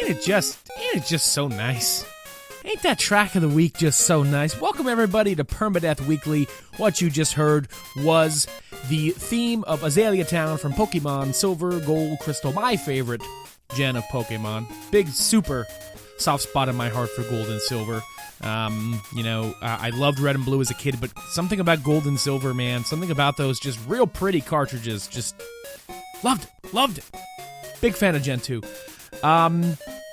Ain't it just so nice? Ain't that track of the week just so nice? Welcome everybody to Permadeath Weekly. What you just heard was the theme of Azalea Town from Pokemon Silver, Gold, Crystal, my favorite gen of Pokemon. Big, super soft spot in my heart for Gold and Silver. I loved Red and Blue as a kid, but something about Gold and Silver, man, something about those just real pretty cartridges, just loved it. Big fan of Gen 2.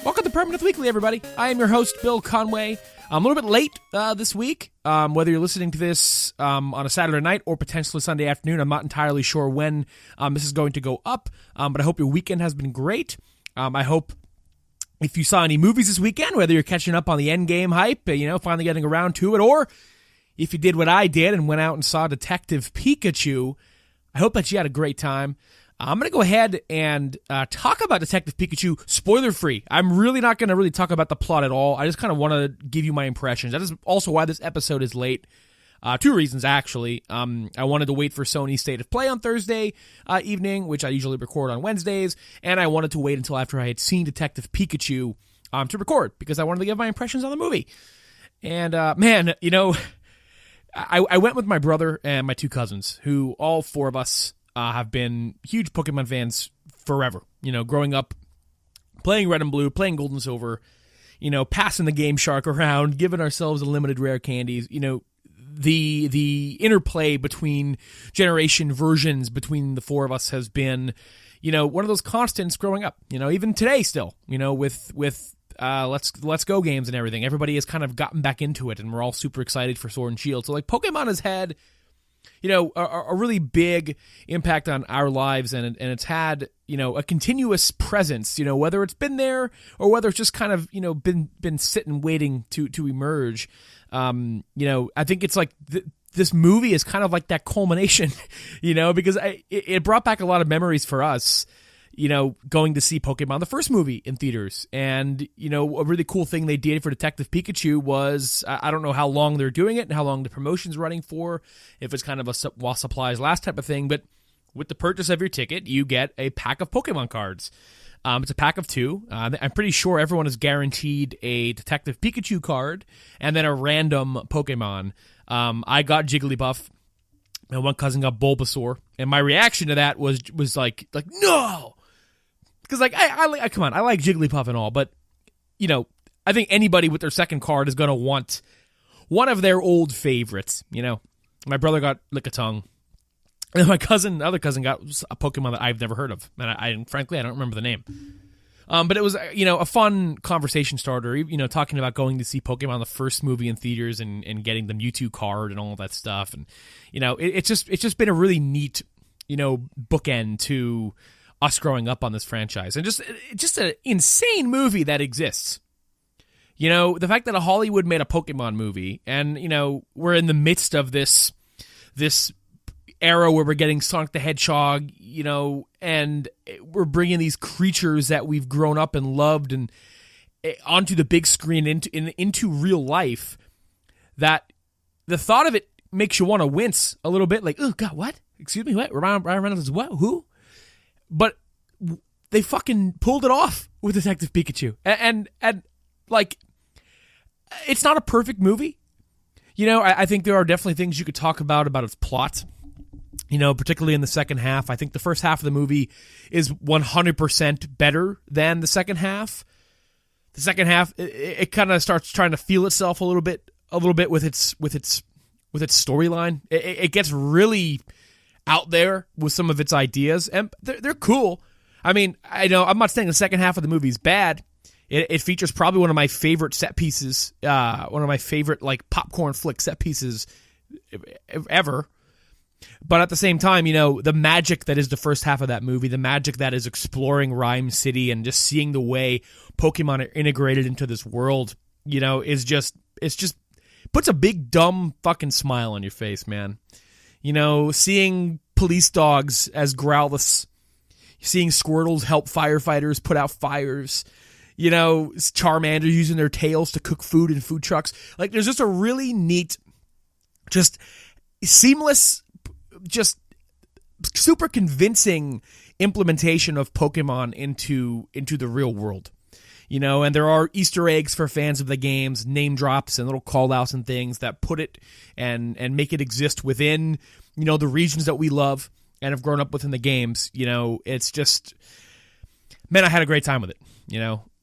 Welcome to Permadeath Weekly, everybody. I am your host, Bill Conway. I'm a little bit late this week, whether you're listening to this on a Saturday night or potentially Sunday afternoon. I'm not entirely sure when this is going to go up, but I hope your weekend has been great. I hope if you saw any movies this weekend, whether you're catching up on the Endgame hype, finally getting around to it, or if you did what I did and went out and saw Detective Pikachu, I hope that you had a great time. I'm going to go ahead and talk about Detective Pikachu spoiler-free. I'm really not going to really talk about the plot at all. I just kind of want to give you my impressions. That is also why this episode is late. Two reasons, actually. I wanted to wait for Sony's State of Play on Thursday evening, which I usually record on Wednesdays, and I wanted to wait until after I had seen Detective Pikachu to record, because I wanted to give my impressions on the movie. And, I went with my brother and my two cousins, who all four of us have been huge Pokemon fans forever. Growing up, playing Red and Blue, playing Gold and Silver, passing the Game Shark around, giving ourselves limited rare candies, the interplay between generation versions between the four of us has been, one of those constants growing up, even today still, with Let's Go games and everything. Everybody has kind of gotten back into it, and we're all super excited for Sword and Shield. So, Pokemon has had a really big impact on our lives, and it's had, a continuous presence, whether it's been there or whether it's just kind of, been sitting waiting to emerge. I think it's like this movie is kind of like that culmination, because it brought back a lot of memories for us, going to see Pokemon, the first movie, in theaters. And, a really cool thing they did for Detective Pikachu was, I don't know how long they're doing it and how long the promotion's running for, if it's kind of a while supplies last type of thing, but with the purchase of your ticket, you get a pack of Pokemon cards. It's a pack of 2. I'm pretty sure everyone is guaranteed a Detective Pikachu card and then a random Pokemon. I got Jigglypuff. My one cousin got Bulbasaur, and my reaction to that was like no, because I come on, I like Jigglypuff and all, but I think anybody with their second card is gonna want one of their old favorites. My brother got Lickitung, and my other cousin got a Pokemon that I've never heard of, and frankly I don't remember the name. But it was, a fun conversation starter, talking about going to see Pokemon, the first movie in theaters, and getting the Mewtwo card and all that stuff. And, it's just been a really neat, bookend to us growing up on this franchise. And just an insane movie that exists. The fact that Hollywood made a Pokemon movie, and, we're in the midst of this era where we're getting Sonic the Hedgehog, and we're bringing these creatures that we've grown up and loved and onto the big screen, into real life, that the thought of it makes you want to wince a little bit, like, oh God, what? Excuse me, what? Ryan Reynolds is what? Who? But they fucking pulled it off with Detective Pikachu. And it's not a perfect movie. I think there are definitely things you could talk about its plot. Particularly in the second half. I think the first half of the movie is 100% better than the second half. The second half, it kind of starts trying to feel itself a little bit with its storyline. It gets really out there with some of its ideas, and they're cool. I mean, I'm not saying the second half of the movie is bad. It features probably one of my favorite set pieces, one of my favorite popcorn flick set pieces ever. But at the same time, the magic that is the first half of that movie, the magic that is exploring Rhyme City and just seeing the way Pokemon are integrated into this world, it's just puts a big dumb fucking smile on your face, man. Seeing police dogs as Growlithe, seeing Squirtles help firefighters put out fires, Charmander using their tails to cook food in food trucks. There's just a really neat, just seamless, just super convincing implementation of Pokemon into the real world. and there are Easter eggs for fans of the games, name drops and little call outs and things that put it and make it exist within, the regions that we love and have grown up with in the games. It's just, man, I had a great time with it.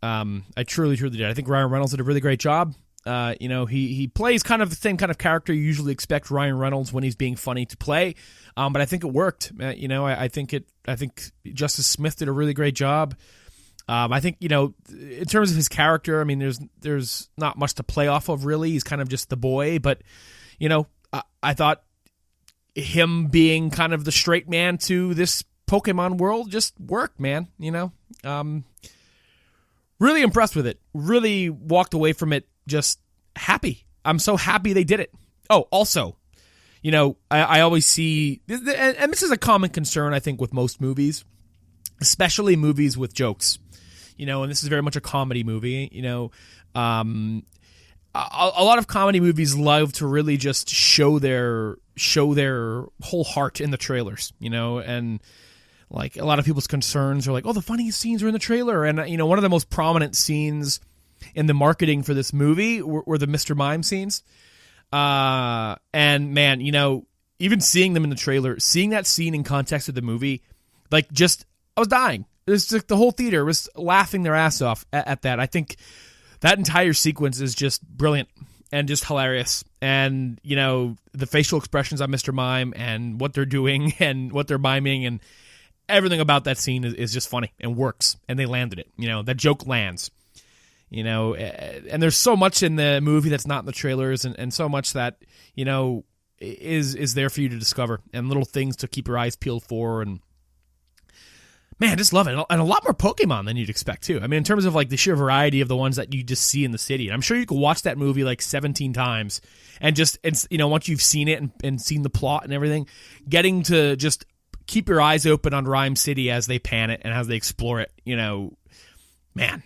I truly, truly did. I think Ryan Reynolds did a really great job. He plays kind of the same kind of character you usually expect Ryan Reynolds when he's being funny to play. But I think it worked. I think Justice Smith did a really great job. I think, in terms of his character, I mean, there's not much to play off of, really. He's kind of just the boy. But, I thought him being kind of the straight man to this Pokemon world just worked, man. Really impressed with it. Really walked away from it just happy. I'm so happy they did it. Oh, also, I always see, and this is a common concern, I think, with most movies, especially movies with jokes. And this is very much a comedy movie. A lot of comedy movies love to really just show their whole heart in the trailers. And like a lot of people's concerns are like, oh, the funniest scenes are in the trailer. And one of the most prominent scenes in the marketing for this movie were the Mr. Mime scenes. And man, even seeing them in the trailer, seeing that scene in context of the movie, I was dying. It was just, the whole theater was laughing their ass off at that. I think that entire sequence is just brilliant and just hilarious. And, the facial expressions on Mr. Mime and what they're doing and what they're miming and everything about that scene is just funny and works. And they landed it. That joke lands. And there's so much in the movie that's not in the trailers and so much that, is there for you to discover and little things to keep your eyes peeled for. And man, just love it. And a lot more Pokemon than you'd expect, too. I mean, in terms of, the sheer variety of the ones that you just see in the city. And I'm sure you could watch that movie, 17 times. And once you've seen it and seen the plot and everything, getting to just keep your eyes open on Rhyme City as they pan it and as they explore it, man.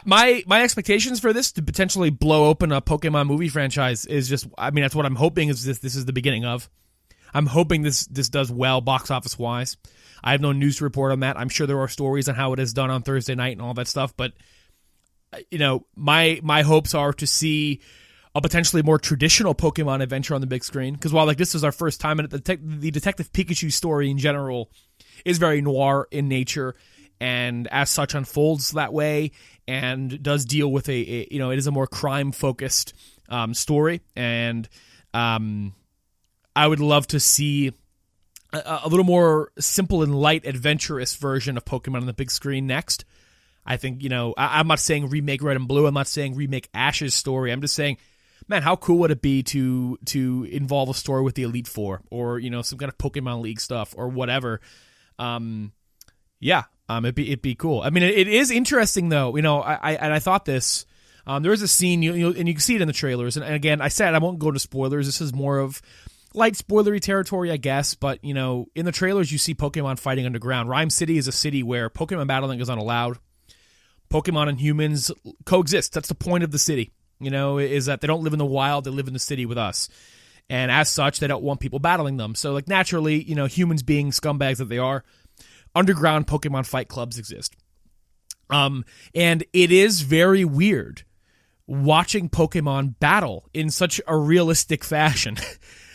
My expectations for this to potentially blow open a Pokemon movie franchise is just, that's what I'm hoping is this is the beginning of. I'm hoping this does well box office wise. I have no news to report on that. I'm sure there are stories on how it is done on Thursday night and all that stuff, but my hopes are to see a potentially more traditional Pokemon adventure on the big screen, because while this is our first time, and the Detective Pikachu story in general is very noir in nature, and as such unfolds that way, and does deal with it is a more crime focused story, and I would love to see a little more simple and light, adventurous version of Pokemon on the big screen next. I think, I'm not saying remake Red and Blue. I'm not saying remake Ash's story. I'm just saying, man, how cool would it be to involve a story with the Elite Four or, some kind of Pokemon League stuff or whatever. It'd be cool. I mean, it is interesting though. I thought this. There is a scene, and you can see it in the trailers. And again, I said I won't go into spoilers. This is more of light spoilery territory, I guess. But in the trailers, you see Pokemon fighting underground. Rhyme City is a city where Pokemon battling is unallowed. Pokemon and humans coexist. That's the point of the city. Is that they don't live in the wild; they live in the city with us. And as such, they don't want people battling them. So, naturally, humans being scumbags that they are, underground Pokemon fight clubs exist. And it is very weird watching Pokemon battle in such a realistic fashion.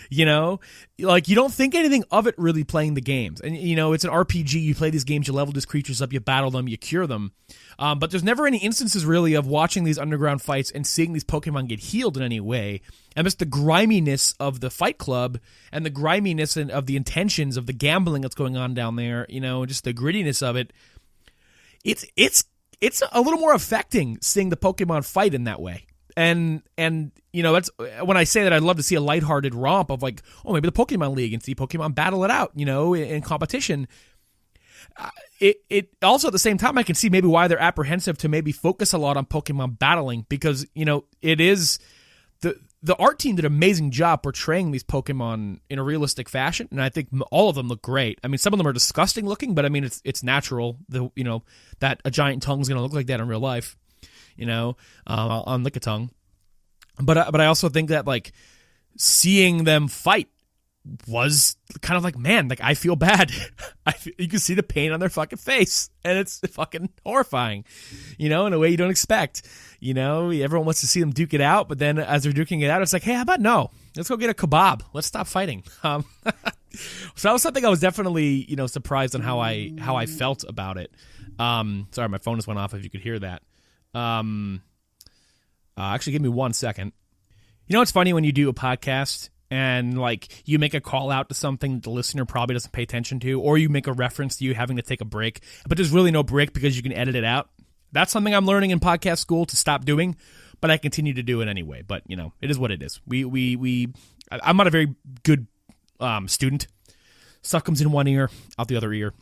You don't think anything of it really playing the games. And, it's an RPG. You play these games, you level these creatures up, you battle them, you cure them. But there's never any instances really of watching these underground fights and seeing these Pokemon get healed in any way. And just the griminess of the fight club and the griminess of the intentions of the gambling that's going on down there, just the grittiness of it. It's a little more affecting seeing the Pokemon fight in that way. And that's when I say that I'd love to see a lighthearted romp of maybe the Pokemon League and see Pokemon battle it out, in competition. It also at the same time I can see maybe why they're apprehensive to maybe focus a lot on Pokemon battling, because it is the art team did an amazing job portraying these Pokemon in a realistic fashion, and I think all of them look great. I mean, some of them are disgusting looking, but I mean it's natural. That a giant tongue's going to look like that in real life. On Lickitung. But I also think that seeing them fight was kind of like, man, like I feel bad. You can see the pain on their fucking face, and it's fucking horrifying, in a way you don't expect. Everyone wants to see them duke it out, but then as they're duking it out, it's like, hey, how about no? Let's go get a kebab. Let's stop fighting. So that was something I was definitely, surprised on how I felt about it. Sorry, my phone just went off. If you could hear that. Actually, give me 1 second. It's funny when you do a podcast and like you make a call out to something that the listener probably doesn't pay attention to, or you make a reference to you having to take a break, but there's really no break because you can edit it out. That's something I'm learning in podcast school to stop doing, but I continue to do it anyway. But it is what it is. I'm not a very good student. Stuff comes in one ear, out the other ear.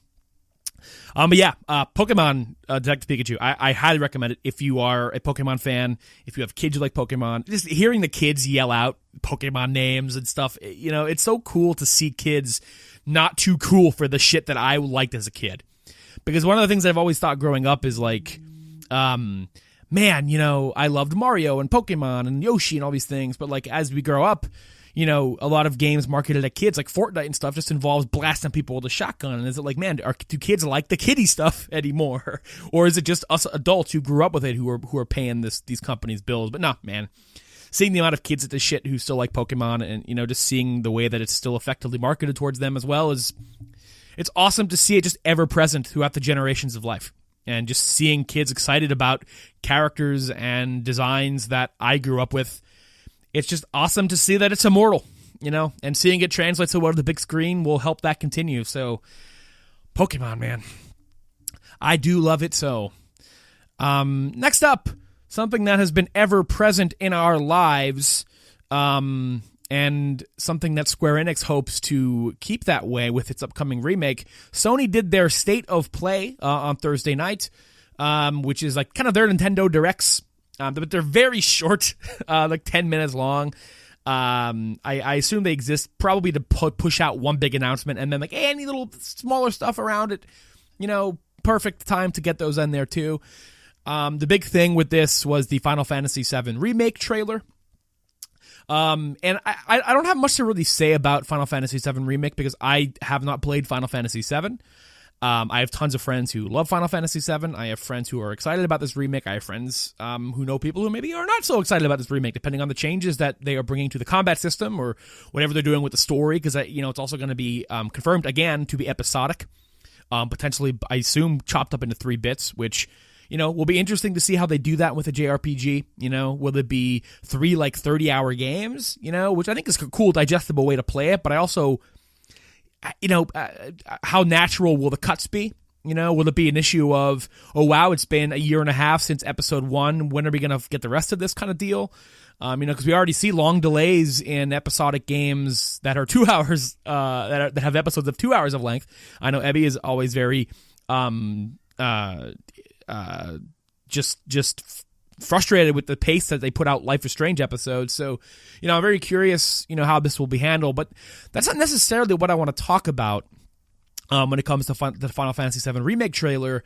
But yeah, Pokemon Detective Pikachu, I highly recommend it if you are a Pokemon fan, if you have kids who like Pokemon. Just hearing the kids yell out Pokemon names and stuff, it's so cool to see kids not too cool for the shit that I liked as a kid. Because one of the things I've always thought growing up is like, man, I loved Mario and Pokemon and Yoshi and all these things, but like as we grow up, a lot of games marketed at kids like Fortnite and stuff just involves blasting people with a shotgun. And is it like, man, do kids like the kiddie stuff anymore? Or is it just us adults who grew up with it who are paying these companies' bills? But nah, man. Seeing the amount of kids at this shit who still like Pokemon and, just seeing the way that it's still effectively marketed towards them as well it's awesome to see it just ever present throughout the generations of life. And just seeing kids excited about characters and designs that I grew up with. It's just awesome to see that it's immortal, and seeing it translate so well to the big screen will help that continue. So, Pokemon, man. I do love it so. Next up, something that has been ever present in our lives, and something that Square Enix hopes to keep that way with its upcoming remake. Sony did their State of Play on Thursday night, which is like kind of their Nintendo Directs. But they're very short, like 10 minutes long. I assume they exist probably to push out one big announcement and then like any little smaller stuff around it. Perfect time to get those in there too. The big thing with this was the Final Fantasy VII Remake trailer. And I don't have much to really say about Final Fantasy VII Remake because I have not played Final Fantasy VII. I have tons of friends who love Final Fantasy VII. I have friends who are excited about this remake. I have friends who know people who maybe are not so excited about this remake, depending on the changes that they are bringing to the combat system or whatever they're doing with the story, because it's also going to be confirmed again to be episodic, potentially, I assume, chopped up into 3 bits, which will be interesting to see how they do that with a JRPG. Will it be 3 like 30-hour games? Which I think is a cool, digestible way to play it, but I also. How natural will the cuts be? Will it be an issue of, oh, wow, it's been a year and a half since episode 1. When are we going to get the rest of this kind of deal? Because we already see long delays in episodic games that are 2 hours, that have episodes of 2 hours of length. I know Ebby is always very, just frustrated with the pace that they put out Life is Strange episodes. So, I'm very curious, how this will be handled. But that's not necessarily what I want to talk about when it comes to the Final Fantasy VII Remake trailer.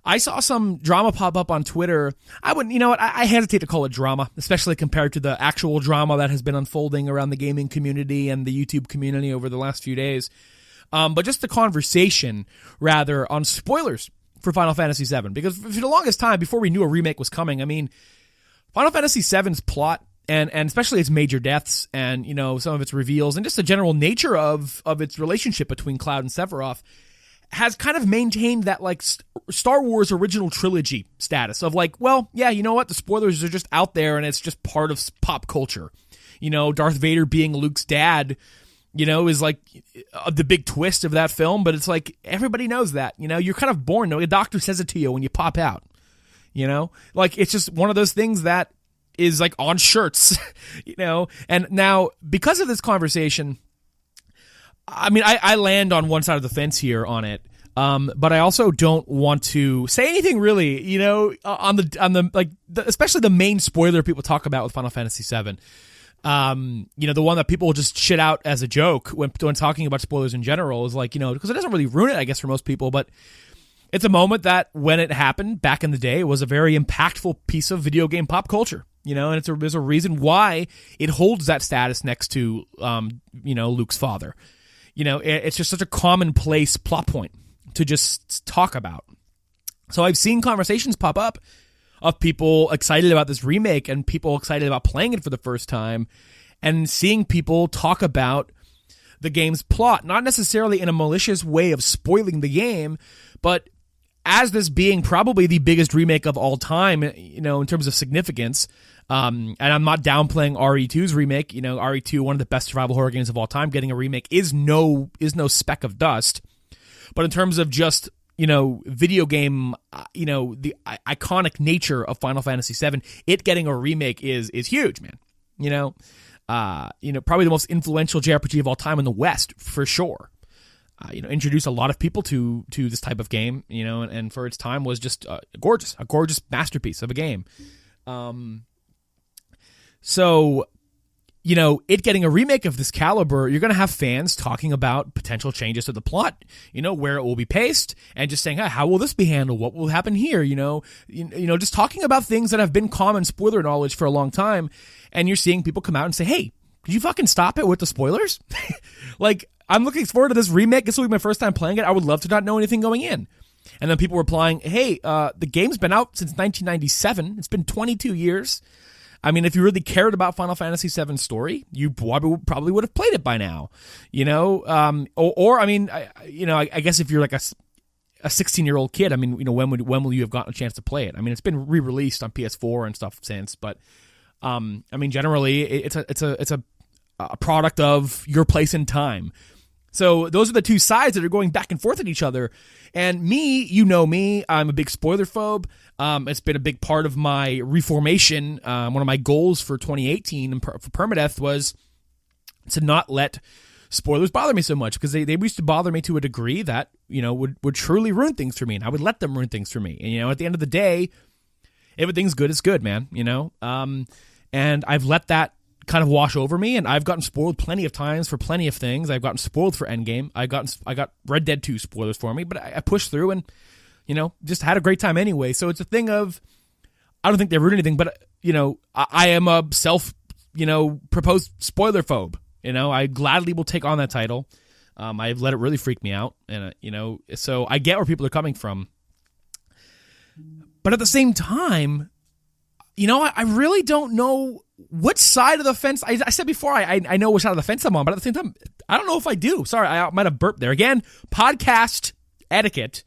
I saw some drama pop up on Twitter. I hesitate to call it drama, especially compared to the actual drama that has been unfolding around the gaming community and the YouTube community over the last few days. But just the conversation, rather, on spoilers for Final Fantasy VII, because for the longest time, before we knew a remake was coming, Final Fantasy VII's plot, and especially its major deaths, and, some of its reveals, and just the general nature of its relationship between Cloud and Sephiroth, has kind of maintained that, like, Star Wars original trilogy status of, like, well, yeah, you know what, the spoilers are just out there, and it's just part of pop culture. Darth Vader being Luke's dad, is like the big twist of that film, but it's like everybody knows that, you're kind of born. A doctor says it to you when you pop out, like it's just one of those things that is like on shirts, and now because of this conversation, I land on one side of the fence here on it. But I also don't want to say anything really, on the like, especially the main spoiler people talk about with Final Fantasy VII. The one that people will just shit out as a joke when talking about spoilers in general is like, because it doesn't really ruin it, I guess, for most people, but it's a moment that when it happened back in the day, it was a very impactful piece of video game pop culture. and there's a reason why it holds that status next to, Luke's father. It's just such a commonplace plot point to just talk about. So I've seen conversations pop up of people excited about this remake and people excited about playing it for the first time and seeing people talk about the game's plot, not necessarily in a malicious way of spoiling the game, but as this being probably the biggest remake of all time, in terms of significance. And I'm not downplaying RE2's remake. RE2, one of the best survival horror games of all time, getting a remake is no speck of dust. But in terms of just, video game, the iconic nature of Final Fantasy VII, it getting a remake is huge, man. Probably the most influential JRPG of all time in the West, for sure. Introduced a lot of people to this type of game, and for its time was just a gorgeous masterpiece of a game. So, it getting a remake of this caliber, you're going to have fans talking about potential changes to the plot, where it will be paced, and just saying, hey, how will this be handled? What will happen here? Just talking about things that have been common spoiler knowledge for a long time, and you're seeing people come out and say, hey, could you fucking stop it with the spoilers? I'm looking forward to this remake. This will be my first time playing it. I would love to not know anything going in. And then people were replying, hey, the game's been out since 1997. It's been 22 years. I mean, if you really cared about Final Fantasy VII's story, you probably would have played it by now, I guess if you're like a 16-year-old kid, I mean, when will you have gotten a chance to play it? I mean, it's been re-released on PS4 and stuff since, but generally it's a product of your place in time. So those are the two sides that are going back and forth at each other. And me, me, I'm a big spoiler phobe. It's been a big part of my reformation. One of my goals for 2018 for Permadeath was to not let spoilers bother me so much, because they used to bother me to a degree that, would truly ruin things for me, and I would let them ruin things for me. And, at the end of the day, everything's good is good, man, and I've let that kind of wash over me, and I've gotten spoiled plenty of times for plenty of things. I've gotten spoiled for Endgame. I got Red Dead 2 spoilers for me, but I pushed through and, just had a great time anyway. So it's a thing of, I don't think they ruined anything, but, I am a proposed spoiler phobe. I gladly will take on that title. I've let it really freak me out, and, so I get where people are coming from. But at the same time, I really don't know what side of the fence. I said before, I know which side of the fence I'm on, but at the same time, I don't know if I do. Sorry, I might have burped there. Again, podcast etiquette.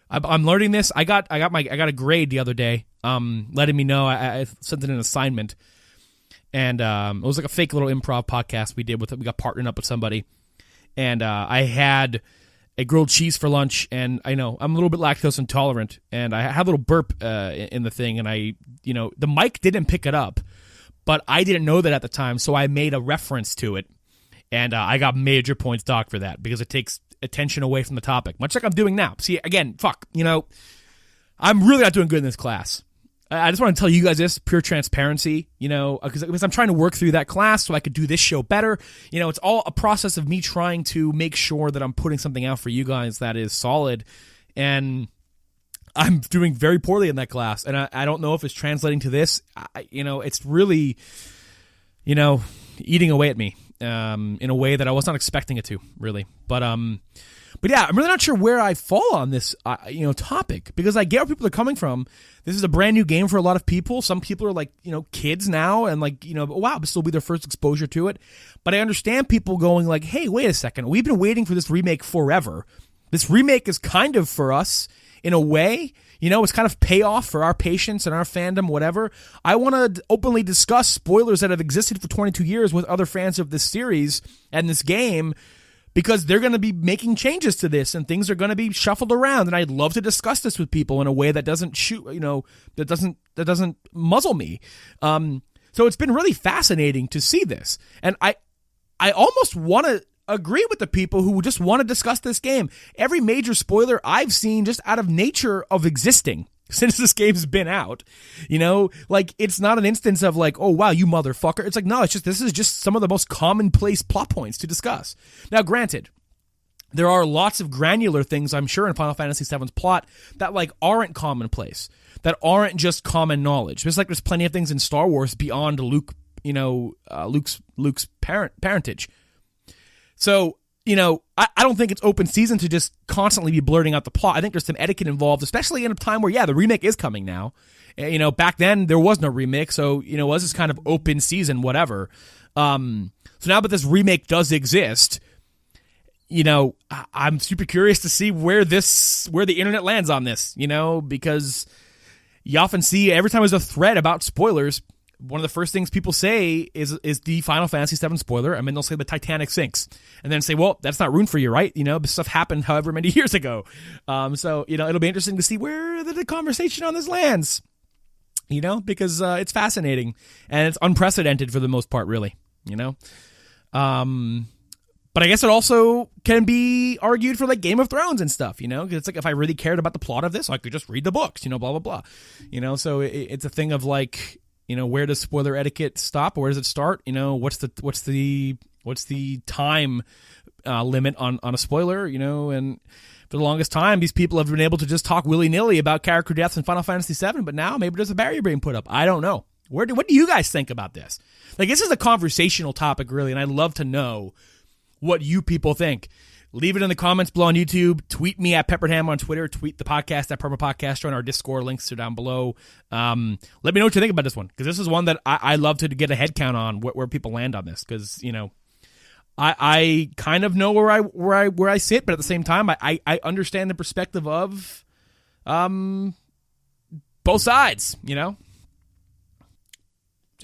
I'm learning this. I got a grade the other day, letting me know I sent in an assignment, and it was like a fake little improv podcast we did with it. We got partnered up with somebody, and I had a grilled cheese for lunch, and I know I'm a little bit lactose intolerant, and I had a little burp in the thing, and the mic didn't pick it up, but I didn't know that at the time, so I made a reference to it, and I got major points docked for that, because it takes attention away from the topic, much like I'm doing now. See, again, I'm really not doing good in this class. I just want to tell you guys this, pure transparency, because I'm trying to work through that class so I could do this show better. It's all a process of me trying to make sure that I'm putting something out for you guys that is solid, and I'm doing very poorly in that class, and I don't know if it's translating to this. It's really, eating away at me in a way that I was not expecting it to, really. But yeah, I'm really not sure where I fall on this, topic, because I get where people are coming from. This is a brand new game for a lot of people. Some people are like, kids now, and like, wow, this will be their first exposure to it. But I understand people going like, hey, wait a second, we've been waiting for this remake forever. This remake is kind of for us in a way. It's kind of payoff for our patience and our fandom, whatever. I want to openly discuss spoilers that have existed for 22 years with other fans of this series and this game, because they're going to be making changes to this and things are going to be shuffled around. And I'd love to discuss this with people in a way that doesn't that doesn't muzzle me. So it's been really fascinating to see this. And I almost want to agree with the people who just want to discuss this game. Every major spoiler I've seen just out of nature of existing since this game's been out, it's not an instance of like, oh wow, you motherfucker. It's like, no, this is just some of the most commonplace plot points to discuss. Now, granted, there are lots of granular things, I'm sure, in Final Fantasy VII's plot that, like, aren't commonplace, that aren't just common knowledge. Just like there's plenty of things in Star Wars beyond Luke, Luke's parentage. So, I don't think it's open season to just constantly be blurting out the plot. I think there's some etiquette involved, especially in a time where, the remake is coming now. Back then there was no remake, so, it was this kind of open season, whatever. So now that this remake does exist, I'm super curious to see where the internet lands on this, because you often see every time there's a thread about spoilers, one of the first things people say is the Final Fantasy VII spoiler, and then they'll say the Titanic sinks, and then say, well, that's not ruined for you, right? This stuff happened however many years ago. So, it'll be interesting to see where the conversation on this lands, because it's fascinating, and it's unprecedented for the most part, really, But I guess it also can be argued for, like, Game of Thrones and stuff, Because it's like, if I really cared about the plot of this, I could just read the books, blah, blah, blah. So it's a thing of, like, where does spoiler etiquette stop? Or where does it start? What's the time limit on a spoiler? And for the longest time, these people have been able to just talk willy-nilly about character deaths in Final Fantasy VII, but now maybe there's a barrier being put up. I don't know. What do you guys think about this? Like, this is a conversational topic, really, and I'd love to know what you people think. Leave it in the comments below on YouTube. Tweet me at Pepperdham on Twitter. Tweet the podcast at PermaPodcast. Join our Discord. Links are down below. Let me know what you think about this one, because this is one that I love to get a head count on where people land on this, because I kind of know where I sit, but at the same time I understand the perspective of both sides. It's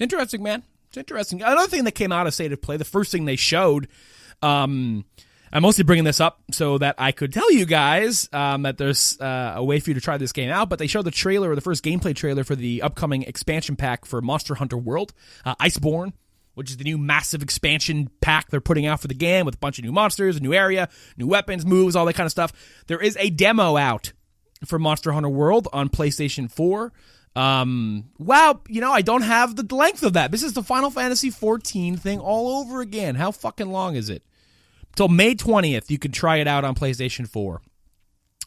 interesting, man. It's interesting. Another thing that came out of State of Play, the first thing they showed. I'm mostly bringing this up so that I could tell you guys that there's a way for you to try this game out, but they showed the trailer, or the first gameplay trailer for the upcoming expansion pack for Monster Hunter World, Iceborne, which is the new massive expansion pack they're putting out for the game with a bunch of new monsters, a new area, new weapons, moves, all that kind of stuff. There is a demo out for Monster Hunter World on PlayStation 4. I don't have the length of that. This is the Final Fantasy 14 thing all over again. How fucking long is it? Till May 20th, you can try it out on PlayStation 4.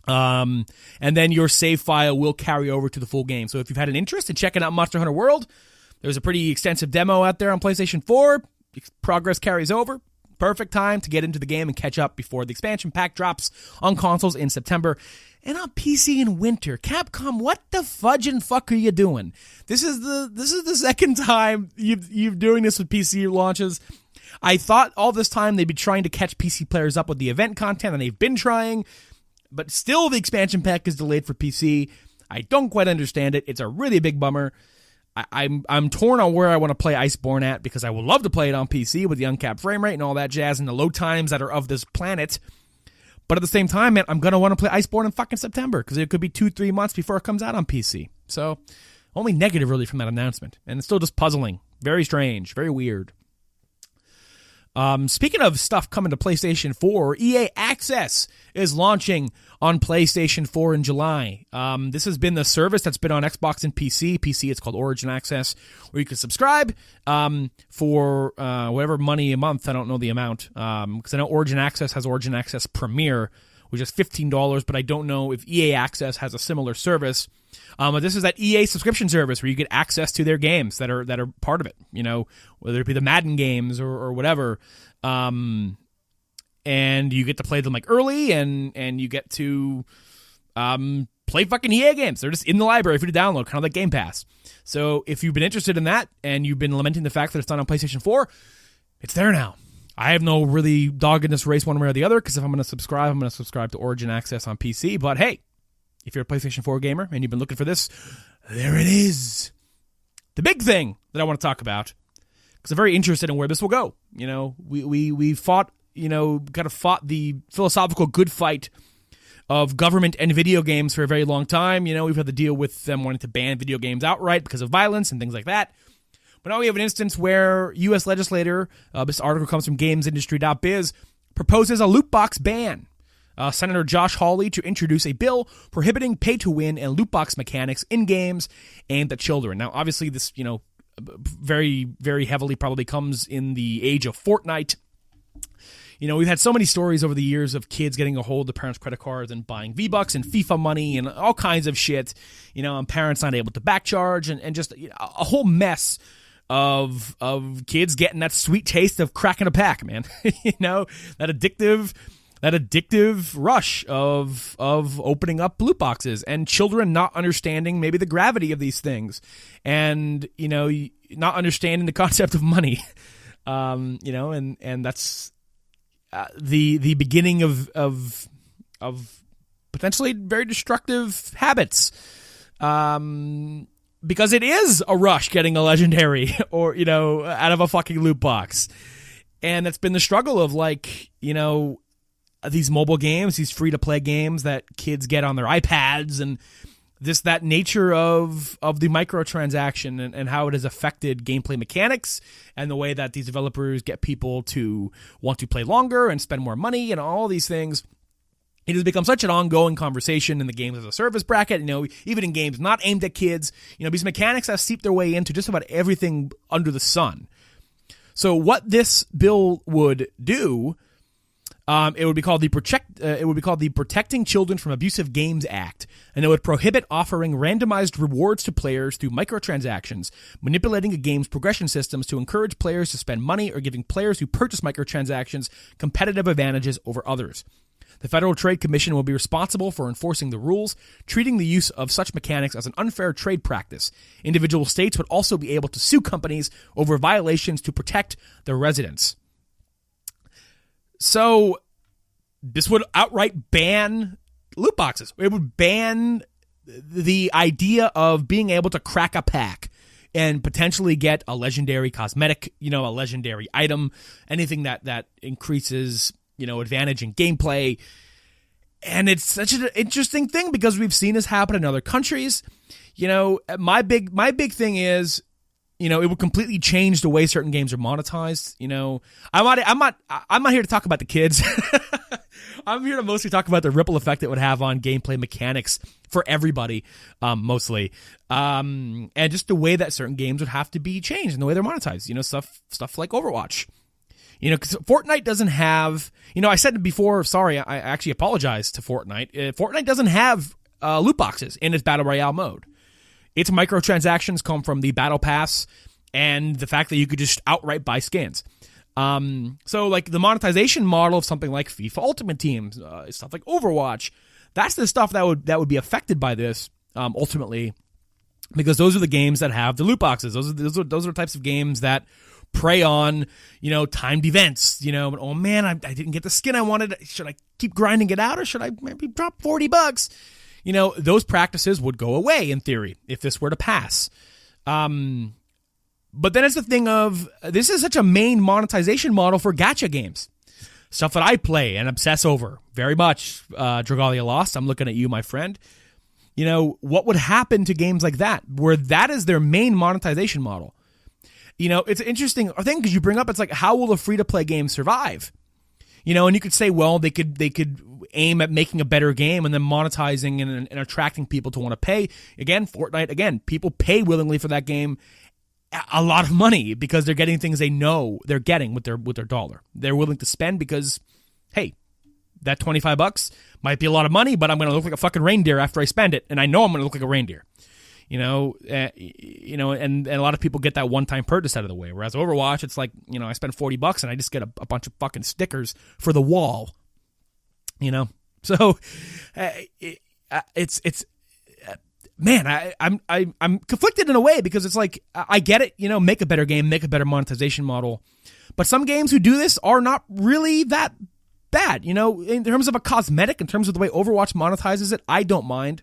And then your save file will carry over to the full game. So if you've had an interest in checking out Monster Hunter World, there's a pretty extensive demo out there on PlayStation 4. Progress carries over. Perfect time to get into the game and catch up before the expansion pack drops on consoles in September and on PC in winter. Capcom, what the fudge and fuck are you doing? This is the second time you're doing this with PC launches. I thought all this time they'd be trying to catch PC players up with the event content, and they've been trying, but still the expansion pack is delayed for PC. I don't quite understand it. It's a really big bummer. I'm torn on where I want to play Iceborne at, because I would love to play it on PC with the uncapped frame rate and all that jazz and the load times that are of this planet. But at the same time, man, I'm going to want to play Iceborne in fucking September, because it could be 2-3 months before it comes out on PC. So, only negative really from that announcement. And it's still just puzzling. Very strange. Very weird. Speaking of stuff coming to PlayStation 4, EA Access is launching on PlayStation 4 in July. This has been the service that's been on Xbox and PC. PC, it's called Origin Access, where you can subscribe for whatever money a month. I don't know the amount, because I know Origin Access has Origin Access Premier, which is $15, but I don't know if EA Access has a similar service. But this is that EA subscription service where you get access to their games that are part of it, whether it be the Madden games or whatever. And you get to play them like early, and you get to play fucking EA games. They're just in the library for you to download, kind of like Game Pass. So if you've been interested in that and you've been lamenting the fact that it's not on PlayStation 4, it's there now. I have no really dog in this race one way or the other, because if I'm going to subscribe, I'm going to subscribe to Origin Access on PC. But hey, if you're a PlayStation 4 gamer and you've been looking for this, there it is. The big thing that I want to talk about, because I'm very interested in where this will go. We fought, kind of fought the philosophical good fight of government and video games for a very long time. We've had to deal with them wanting to ban video games outright because of violence and things like that. But now we have an instance where U.S. legislator, this article comes from gamesindustry.biz, proposes a loot box ban. Senator Josh Hawley to introduce a bill prohibiting pay-to-win and loot box mechanics in games aimed at children. Now, obviously, this, very, very heavily probably comes in the age of Fortnite. We've had so many stories over the years of kids getting a hold of parents' credit cards and buying V-Bucks and FIFA money and all kinds of shit, and parents not able to backcharge and just a whole mess of kids getting that sweet taste of cracking a pack, man. That addictive rush of opening up loot boxes, and children not understanding maybe the gravity of these things, and not understanding the concept of money. And that's the beginning of potentially very destructive habits. Because it is a rush getting a legendary or, out of a fucking loot box. And that's been the struggle of these mobile games, these free-to-play games that kids get on their iPads, and that nature of the microtransaction and how it has affected gameplay mechanics and the way that these developers get people to want to play longer and spend more money and all these things. It has become such an ongoing conversation in the games as a service bracket, even in games not aimed at kids. These mechanics have seeped their way into just about everything under the sun. So what this bill would do, it would be called the Protecting Children from Abusive Games Act, and it would prohibit offering randomized rewards to players through microtransactions, manipulating a game's progression systems to encourage players to spend money, or giving players who purchase microtransactions competitive advantages over others. The Federal Trade Commission will be responsible for enforcing the rules, treating the use of such mechanics as an unfair trade practice. Individual states would also be able to sue companies over violations to protect their residents. So this would outright ban loot boxes. It would ban the idea of being able to crack a pack and potentially get a legendary cosmetic, a legendary item, anything that increases advantage in gameplay. And it's such an interesting thing because we've seen this happen in other countries. My big thing is, it would completely change the way certain games are monetized. I'm not here to talk about the kids. I'm here to mostly talk about the ripple effect it would have on gameplay mechanics for everybody, mostly. And just the way that certain games would have to be changed and the way they're monetized. Stuff like Overwatch. Because Fortnite doesn't have, I said it before, sorry, I actually apologize to Fortnite. Fortnite doesn't have loot boxes in its Battle Royale mode. Its microtransactions come from the Battle Pass and the fact that you could just outright buy skins. So the monetization model of something like FIFA Ultimate Team, stuff like Overwatch, that's the stuff that would be affected by this, ultimately, because those are the games that have the loot boxes. Those are the types of games that prey on, timed events, oh man, I didn't get the skin I wanted. Should I keep grinding it out, or should I maybe drop $40? Those practices would go away in theory if this were to pass. But then it's the thing of, this is such a main monetization model for gacha games. Stuff that I play and obsess over very much. Dragalia Lost, I'm looking at you, my friend. What would happen to games like that, where that is their main monetization model? It's an interesting thing because you bring up, it's like, how will a free-to-play game survive? And you could say, well, they could aim at making a better game and then monetizing and attracting people to want to pay. Again, Fortnite, people pay willingly for that game a lot of money because they're getting things they know they're getting with their dollar. They're willing to spend because, hey, that $25 might be a lot of money, but I'm going to look like a fucking reindeer after I spend it, and I know I'm going to look like a reindeer. And a lot of people get that one-time purchase out of the way. Whereas Overwatch, it's like, I spend $40 and I just get a bunch of fucking stickers for the wall. So man, I'm conflicted in a way because it's like, I get it, make a better game, make a better monetization model, but some games who do this are not really that bad. In terms of a cosmetic, in terms of the way Overwatch monetizes it, I don't mind.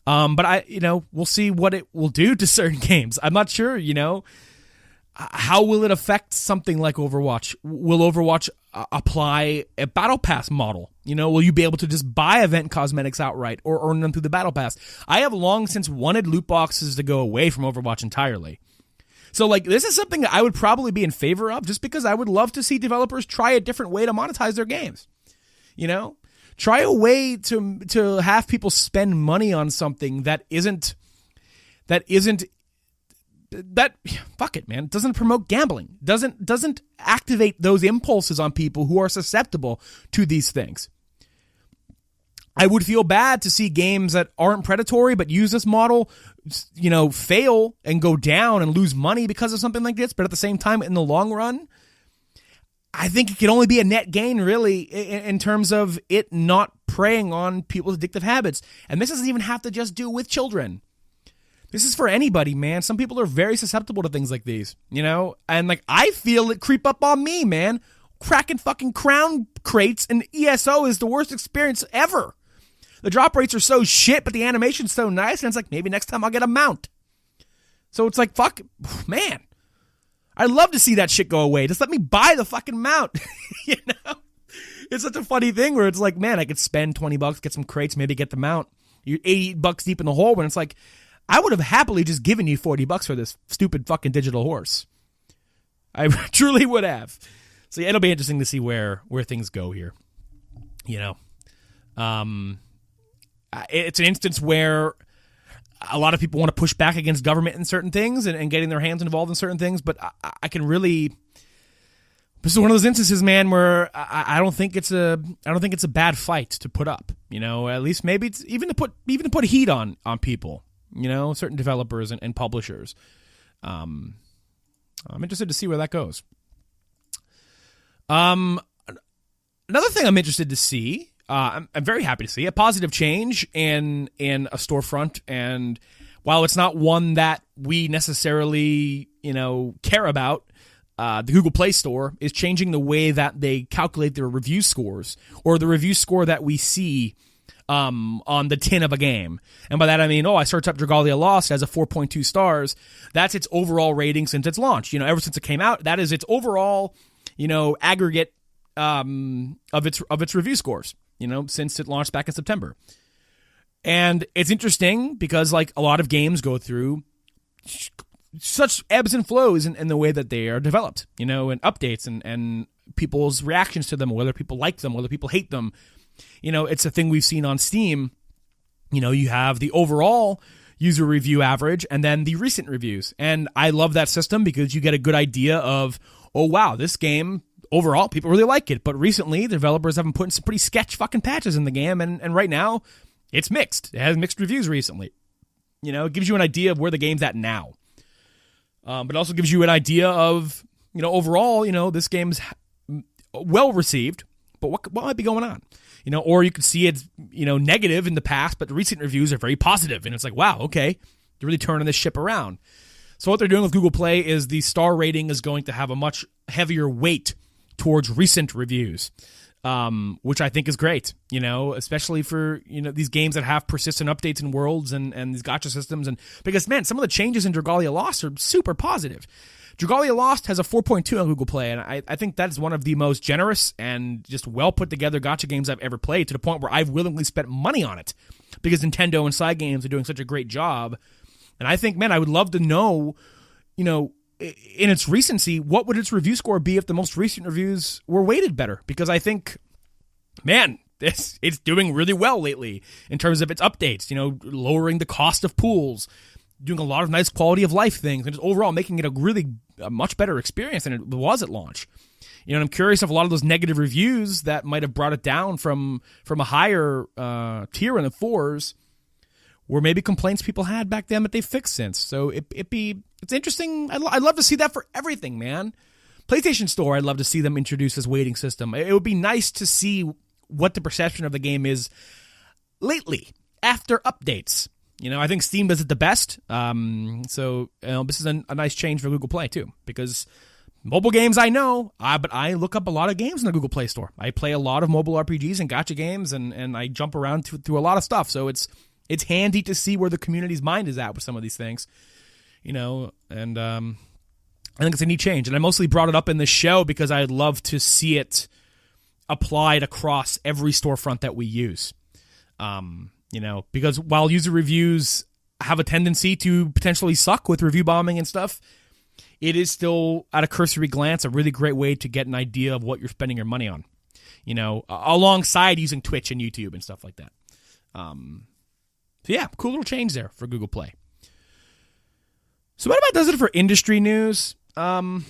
But we'll see what it will do to certain games. I'm not sure, how will it affect something like Overwatch? Will Overwatch apply a Battle Pass model? Will you be able to just buy event cosmetics outright or earn them through the Battle Pass? I have long since wanted loot boxes to go away from Overwatch entirely. So, this is something that I would probably be in favor of just because I would love to see developers try a different way to monetize their games. Try a way to have people spend money on something that isn't that fuck it, man. It doesn't promote gambling. Doesn't activate those impulses on people who are susceptible to these things. I would feel bad to see games that aren't predatory but use this model, fail and go down and lose money because of something like this. But at the same time, in the long run, I think it can only be a net gain, really, in terms of it not preying on people's addictive habits. And this doesn't even have to just do with children. This is for anybody, man. Some people are very susceptible to things like these, And, I feel it creep up on me, man. Cracking fucking crown crates and ESO is the worst experience ever. The drop rates are so shit, but the animation's so nice, and it's like, maybe next time I'll get a mount. So it's like, fuck, man. I'd love to see that shit go away. Just let me buy the fucking mount. It's such a funny thing where it's like, man, I could spend $20, get some crates, maybe get the mount. You're $80 deep in the hole, when it's like, I would have happily just given you $40 for this stupid fucking digital horse. I truly would have. So yeah, it'll be interesting to see where things go here. It's an instance where a lot of people want to push back against government in certain things and getting their hands involved in certain things, but I can really. This is one of those instances, man, where I don't think it's a bad fight to put up. At least maybe it's even to put heat on people. Certain developers and publishers. I'm interested to see where that goes. Another thing I'm interested to see. I'm very happy to see a positive change in a storefront, and while it's not one that we necessarily care about, the Google Play Store is changing the way that they calculate their review scores, or the review score that we see on the tin of a game. And by that I mean, I searched up Dragalia Lost as a 4.2 stars. That's its overall rating since its launch. Ever since it came out, that is its overall aggregate of its review scores. Since it launched back in September. And it's interesting because, a lot of games go through such ebbs and flows in the way that they are developed, and updates and people's reactions to them, whether people like them, whether people hate them. It's a thing we've seen on Steam. You have the overall user review average and then the recent reviews. And I love that system because you get a good idea of, oh, wow, this game... Overall, people really like it, but recently, the developers have been putting some pretty sketch fucking patches in the game, and right now, it's mixed. It has mixed reviews recently. It gives you an idea of where the game's at now. But it also gives you an idea of, overall, this game's well received, but what might be going on? Or you could see it's, negative in the past, but the recent reviews are very positive, and it's like, wow, okay, they're really turning this ship around. So what they're doing with Google Play is the star rating is going to have a much heavier weight towards recent reviews, which I think is great, especially for, these games that have persistent updates in worlds and these gacha systems. And because, man, some of the changes in Dragalia Lost are super positive. Dragalia Lost has a 4.2 on Google Play, and I think that is one of the most generous and just well put together gacha games I've ever played, to the point where I've willingly spent money on it because Nintendo and Side Games are doing such a great job. And I think, man, I would love to know, in its recency, what would its review score be if the most recent reviews were weighted better? Because I think, man, it's doing really well lately in terms of its updates, lowering the cost of pools, doing a lot of nice quality of life things, and just overall making it a much better experience than it was at launch. And I'm curious if a lot of those negative reviews that might have brought it down from a higher tier in the 4s were maybe complaints people had back then that they fixed since. So it's interesting. I'd love to see that for everything, man. PlayStation Store, I'd love to see them introduce this weighting system. It would be nice to see what the perception of the game is lately, after updates. I think Steam does it the best. So this is a nice change for Google Play, too, because mobile games I know, but I look up a lot of games in the Google Play Store. I play a lot of mobile RPGs and gacha games, and I jump around through a lot of stuff. So it's handy to see where the community's mind is at with some of these things, and I think it's a neat change. And I mostly brought it up in this show because I'd love to see it applied across every storefront that we use. Because while user reviews have a tendency to potentially suck with review bombing and stuff, it is still, at a cursory glance, a really great way to get an idea of what you're spending your money on, alongside using Twitch and YouTube and stuff like that. So yeah, cool little change there for Google Play. So that about does it for industry news. Something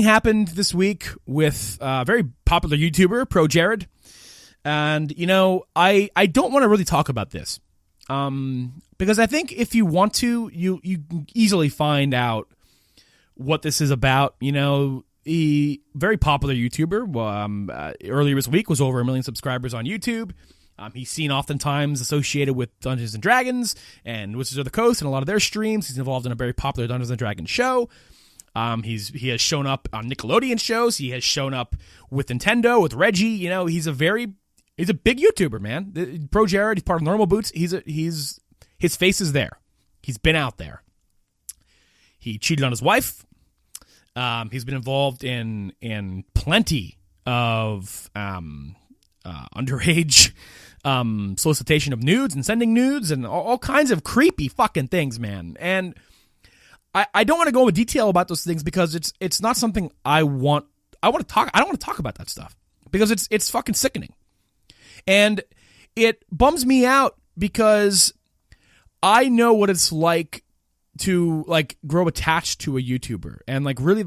happened this week with a very popular YouTuber, ProJared. And, I don't want to really talk about this. Because I think if you want to, you can easily find out what this is about. A very popular YouTuber, earlier this week was over 1 million subscribers on YouTube. He's seen oftentimes associated with Dungeons & Dragons and Wizards of the Coast and a lot of their streams. He's involved in a very popular Dungeons & Dragons show. He has shown up on Nickelodeon shows. He has shown up with Nintendo, with Reggie. He's a big YouTuber, man. ProJared, he's part of Normal Boots. His face is there. He's been out there. He cheated on his wife. He's been involved in plenty of underage solicitation of nudes and sending nudes and all kinds of creepy fucking things, man. And I don't want to go into detail about those things because it's not something I want to talk. I don't want to talk about that stuff because it's fucking sickening. And it bums me out because I know what it's like to grow attached to a YouTuber and really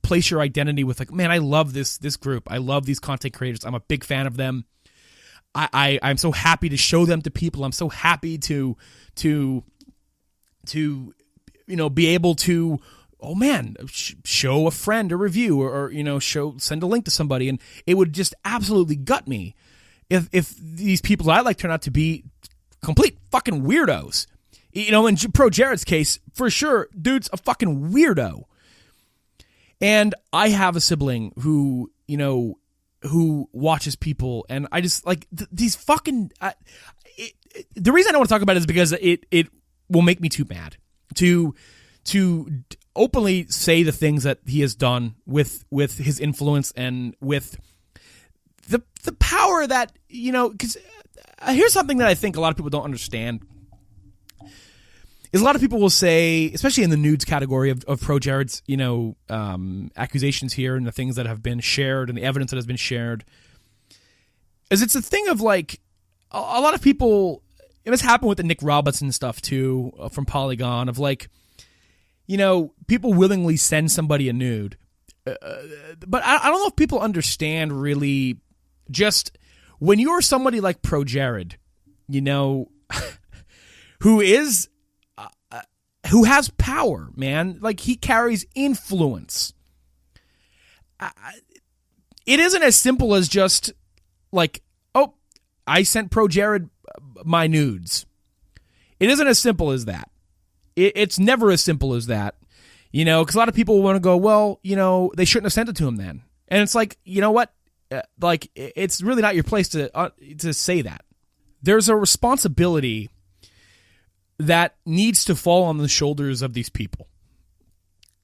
place your identity with man, I love this group. I love these content creators. I'm a big fan of them. I'm so happy to show them to people. I'm so happy to be able to, show a friend a review or send a link to somebody. And it would just absolutely gut me if these people I like turn out to be complete fucking weirdos. In ProJared's case, for sure, dude's a fucking weirdo. And I have a sibling who watches people, and I just these fucking. The reason I don't want to talk about it is because it will make me too mad to openly say the things that he has done with his influence and with the power that because here's something that I think a lot of people don't understand. Is a lot of people will say, especially in the nudes category of ProJared's, accusations here and the things that have been shared and the evidence that has been shared, is it's a thing of a lot of people, and it's happened with the Nick Robinson stuff too, from Polygon, of people willingly send somebody a nude. But I don't know if people understand really just when you're somebody like ProJared, who has power, man. He carries influence. It isn't as simple as just I sent ProJared my nudes. It isn't as simple as that. It's never as simple as that. Because a lot of people want to go, well, they shouldn't have sent it to him then. And it's you know what? It's really not your place to say that. There's a responsibility that needs to fall on the shoulders of these people.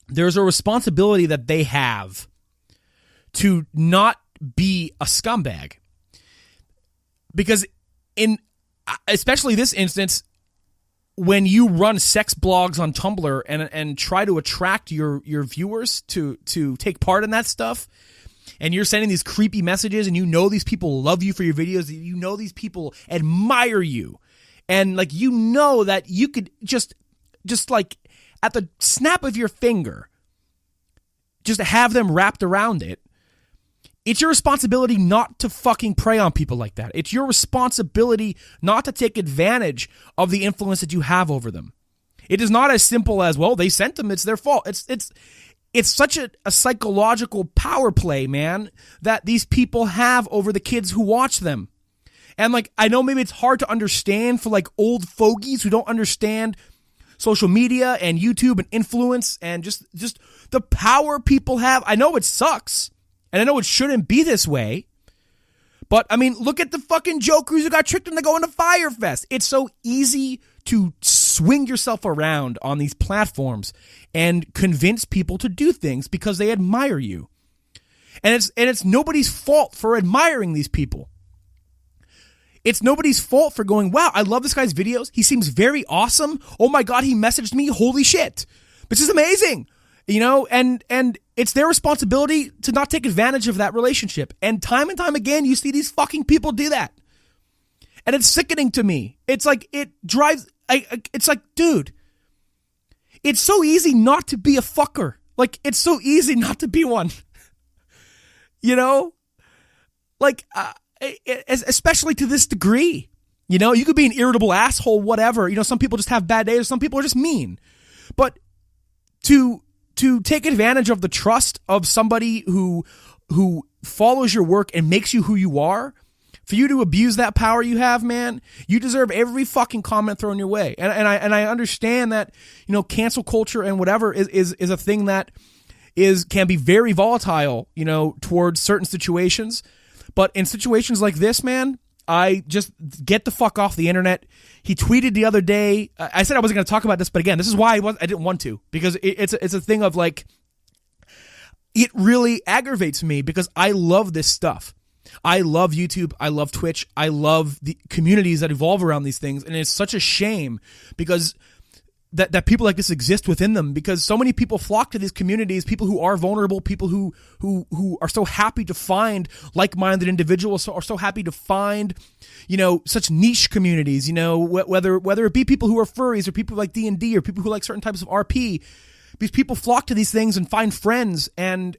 There's a responsibility that they have to not be a scumbag. Because especially this instance, when you run sex blogs on Tumblr and try to attract your viewers to take part in that stuff, and you're sending these creepy messages, and these people love you for your videos, these people admire you, and that you could just at the snap of your finger, just have them wrapped around it. It's your responsibility not to fucking prey on people like that. It's your responsibility not to take advantage of the influence that you have over them. It is not as simple as, well, they sent them, it's their fault. It's such a psychological power play, man, that these people have over the kids who watch them. And I know maybe it's hard to understand for old fogies who don't understand social media and YouTube and influence and just the power people have. I know it sucks. And I know it shouldn't be this way, but look at the fucking jokers who got tricked into going to Firefest. It's so easy to swing yourself around on these platforms and convince people to do things because they admire you. And it's nobody's fault for admiring these people. It's nobody's fault for going, wow, I love this guy's videos. He seems very awesome. Oh my God, he messaged me. Holy shit. This is amazing. And it's their responsibility to not take advantage of that relationship. And time again, you see these fucking people do that. And it's sickening to me. It's it drives, it's dude, it's so easy not to be a fucker. Like, it's so easy not to be one. You know? Like, especially to this degree. You know, you could be an irritable asshole, whatever. You know, some people just have bad days, some people are just mean. But to take advantage of the trust of somebody who follows your work and makes you who you are, for you to abuse that power you have, man, you deserve every fucking comment thrown your way. And I understand that, you know, cancel culture and whatever is a thing that can be very volatile, you know, towards certain situations. But in situations like this, man, I just get the fuck off the internet. He tweeted the other day. I said I wasn't going to talk about this, but again, this is why I didn't want to, because it's a thing of like, it really aggravates me because I love this stuff. I love YouTube. I love Twitch. I love the communities that evolve around these things. And it's such a shame because that people like this exist within them, because so many people flock to these communities, people who are vulnerable, people who are so happy to find like-minded individuals, are so happy to find, you know, such niche communities, you know, whether it be people who are furries or people like D&D or people who like certain types of RP. These people flock to these things and find friends and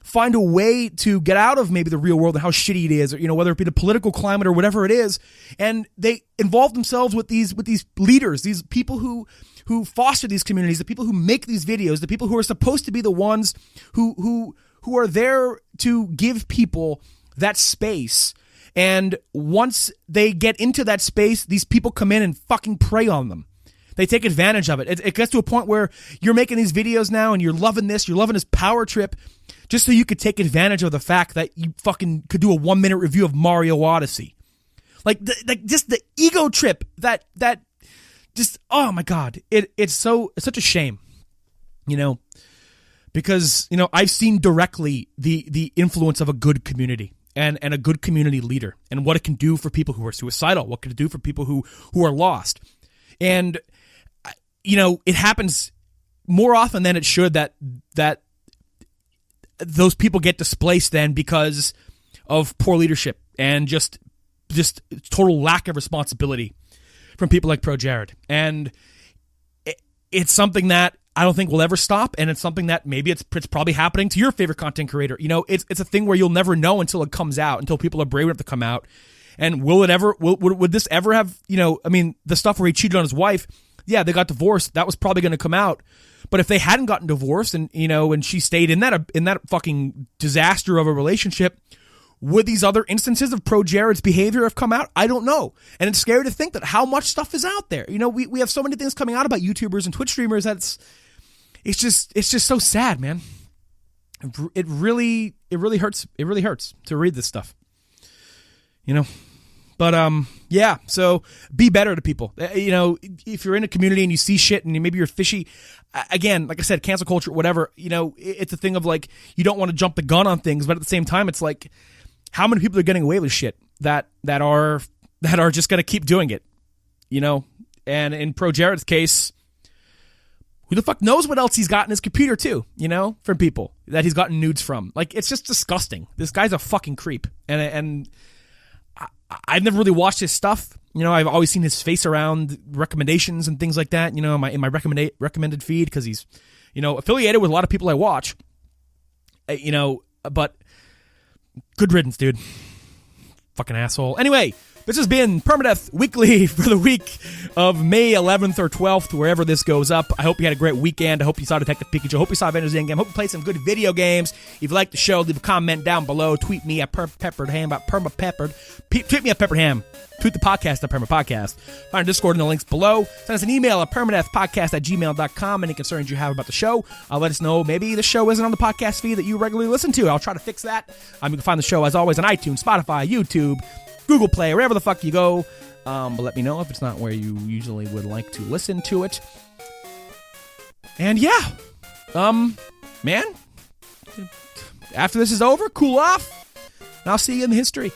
find a way to get out of maybe the real world and how shitty it is, or, you know, whether it be the political climate or whatever it is. And they involve themselves with these leaders, these people who foster these communities, the people who make these videos, the people who are supposed to be the ones who are there to give people that space. And once they get into that space, these people come in and fucking prey on them. They take advantage of it. It gets to a point where you're making these videos now and you're loving this power trip, just so you could take advantage of the fact that you fucking could do a 1-minute review of Mario Odyssey. Like just the ego trip that just, oh my God, it's such a shame, you know, because, you know, I've seen directly the influence of a good community and a good community leader and what it can do for people who are suicidal, what can it do for people who are lost. And, you know, it happens more often than it should that those people get displaced then because of poor leadership and just total lack of responsibility from people like ProJared. And it's something that I don't think will ever stop, and it's something that maybe it's probably happening to your favorite content creator. You know, it's a thing where you'll never know until it comes out, until people are brave enough to come out. And would this ever have, you know, I mean, the stuff where he cheated on his wife, yeah, they got divorced, that was probably going to come out. But if they hadn't gotten divorced and, you know, and she stayed in that fucking disaster of a relationship, would these other instances of ProJared's behavior have come out? I don't know. And it's scary to think that how much stuff is out there. You know, we have so many things coming out about YouTubers and Twitch streamers that it's just so sad, man. It really hurts. It really hurts to read this stuff. You know? But, yeah, so be better to people. You know, if you're in a community and you see shit and maybe you're fishy, again, like I said, cancel culture, whatever, you know, it's a thing of like, you don't want to jump the gun on things, but at the same time, it's like, how many people are getting away with shit that are just going to keep doing it, you know? And in ProJared's case, who the fuck knows what else he's got in his computer too, you know, from people that he's gotten nudes from. Like, it's just disgusting. This guy's a fucking creep. And I've never really watched his stuff. You know, I've always seen his face around recommendations and things like that, you know, in my recommended feed, because he's, you know, affiliated with a lot of people I watch. You know, but good riddance, dude. Fucking asshole. Anyway, this has been Permadeath Weekly for the week of May 11th or 12th, wherever this goes up. I hope you had a great weekend. I hope you saw Detective Pikachu. I hope you saw Avengers Endgame. I hope you played some good video games. If you liked the show, leave a comment down below. Tweet me at PepperedHam about PermaPeppered. Tweet me at PepperedHam. Tweet the podcast at PermaPodcast. Find our Discord in the links below. Send us an email at permadeathpodcast@gmail.com. Any concerns you have about the show, let us know. Maybe the show isn't on the podcast feed that you regularly listen to. I'll try to fix that. You can find the show, as always, on iTunes, Spotify, YouTube, Google Play, wherever the fuck you go. But let me know if it's not where you usually would like to listen to it. And yeah, man, after this is over, cool off, and I'll see you in the history.